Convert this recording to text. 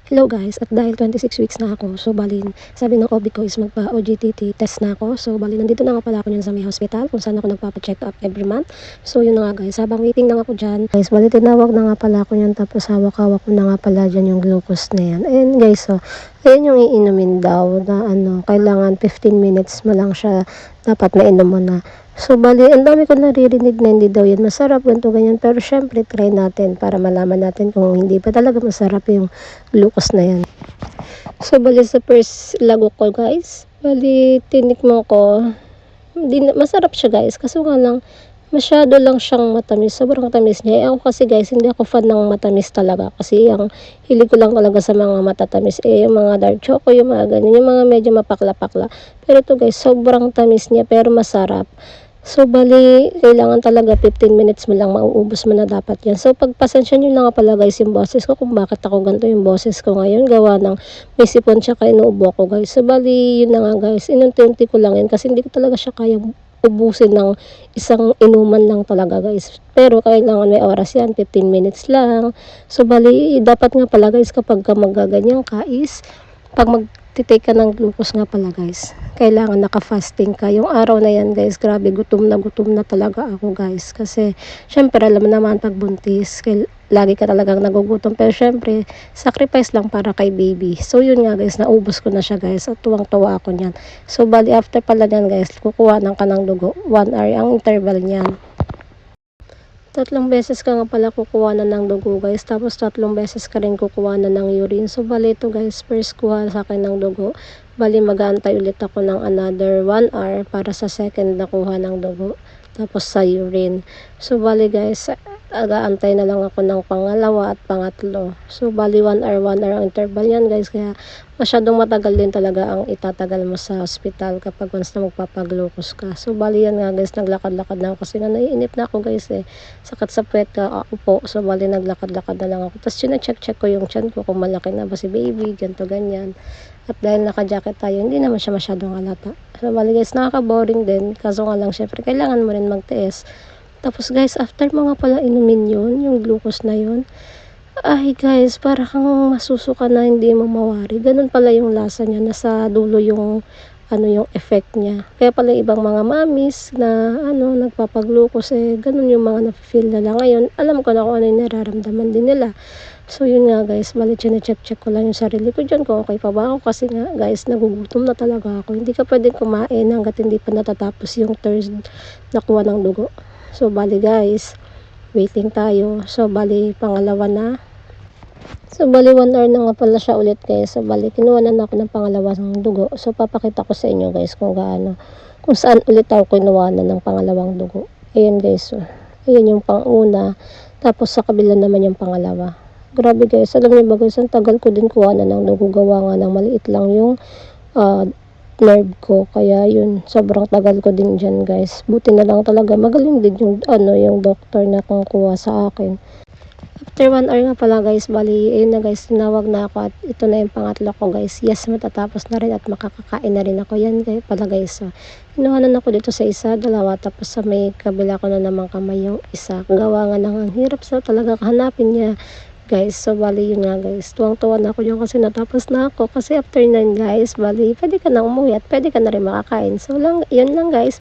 Hello guys, at dahil 26 weeks na ako, so bali, sabi ng OB ko is magpa-OGTT test na ako. So bali, nandito na nga pala ako yun sa may hospital kung saan ako nagpapa-check up every month. So yun na nga guys, habang waiting na ako dyan, guys, bali tinawag na nga pala ako yan, tapos hawak-hawak ko na nga pala dyan yung glucose na yan. And guys, so, ayan yung iinumin daw na kailangan 15 minutes mo lang siya dapat mainom mo na. So, bali, ang dami ko naririnig na hindi daw yan masarap, ganito, ganyan. Pero, syempre, try natin para malaman natin kung hindi pa talaga masarap yung glucose na yan. So, bali, sa first lago ko, guys, bali, tinikman ko, masarap siya, guys. Kaso nga lang, masyado lang siyang matamis. Sobrang tamis niya. Ako kasi, guys, hindi ako fan ng matamis talaga. Kasi, ang hilig ko lang talaga sa mga matatamis. Yung mga dark choco, yung mga ganyan, yung mga medyo mapakla-pakla. Pero ito, guys, sobrang tamis niya, pero masarap. So, bali, kailangan talaga 15 minutes mo lang mauubos mo na dapat yan. So, pagpasensya nyo lang pala guys yung boses ko kung bakit ako ganito yung boses ko ngayon. Gawa ng may sipon siya kaya inuubo ko guys. So, bali, yun na nga guys. Inunti-unti ko lang yan kasi hindi ko talaga siya kayang ubusin ng isang inuman lang talaga guys. Pero kailangan may oras yan, 15 minutes lang. So, bali, dapat nga pala guys kapag ka magaganyan ka is pag magtitake ka ng glucose nga pala guys, kailangan naka-fasting ka. Yung araw na yan guys, grabe, gutom na talaga ako guys. Kasi, syempre, alam mo naman pag buntis, lagi ka talagang nagugutom. Pero syempre, sacrifice lang para kay baby. So, yun nga guys, naubos ko na siya guys. At tuwang-tuwa ako niyan. So, bali, after pala yan guys, kukuha ng kanang dugo. 1 hour ang interval niyan. 3 beses ka nga pala kukuha na ng dugo guys, tapos 3 beses ka rin kukuha na ng urine. So bali ito guys, first kuha sa akin ng dugo, bali mag-aantay ulit ako ng another 1 hour para sa second na kuha ng dugo, tapos sa urine. So bali guys, agaantay na lang ako ng pangalawa at pangatlo. So bali 1 hour ang interval yan guys, kaya masyadong matagal din talaga ang itatagal mo sa hospital kapag once na magpapaglucose ka. So bali yan nga guys, naglakad-lakad na ako kasi nga naiinip na ako guys sakit sa puwet ka, upo. So bali naglakad-lakad na lang ako. Tapos check ko yung tiyan ko kung malaki na ba si baby, ganto ganyan. At dahil naka-jacket tayo, hindi naman siya masyadong halata. So bali guys, nakaka-boring din. Kaso nga lang syempre kailangan mo rin magtiis. Tapos guys, after mo nga pala inumin yun, yung glucose na yun, ay guys, para kang masusuka na hindi mo mawari. Ganun pala yung lasa niya, nasa dulo yung yung effect niya. Kaya pala ibang mga mamis na nagpapaglucose, ganun yung mga na-feel nila. Ngayon, alam ko na kung ano yung nararamdaman din nila. So yun nga guys, bali check ko lang yung sarili ko dyan kung okay pa ba ako. Kasi nga guys, nagugutom na talaga ako. Hindi ka pwedeng kumain hanggat hindi pa natatapos yung third na kuha ng dugo. So bali guys, waiting tayo. So bali pangalawa na. So bali 1 hour na nga pala siya ulit guys. So bali kinuha na ako ng pangalawang dugo. So papakita ko sa inyo guys kung saan ulit ako kinuha na ng pangalawang dugo. Ayan guys. So, ayan yung panguna. Tapos sa kabila naman yung pangalawa. Grabe guys, alam niyo ba guys, ang tagal ko din kuha na ng dugo, gawa nga ng maliit lang yung nerve ko. Kaya yun, sobrang tagal ko din dyan guys. Buti na lang talaga, magaling din yung doktor na kumukuha sa akin. After 1 hour nga pala guys, bali, ayun na guys, tinawag na ako at ito na yung pangatlo ko guys. Yes, matatapos na rin at makakakain na rin ako. Yan pala guys. So, inuhanan ako dito sa isa, dalawa, tapos sa may kabila ko na naman kamay yung isa. Gawa nga ng ang hirap sa talaga hanapin niya guys. So, bali yun nga guys. Tuwang-tuwa na ako yun kasi natapos na ako. Kasi after 9 guys, bali, pwede ka na umuwi at pwede ka na rin makakain. So, yun lang guys.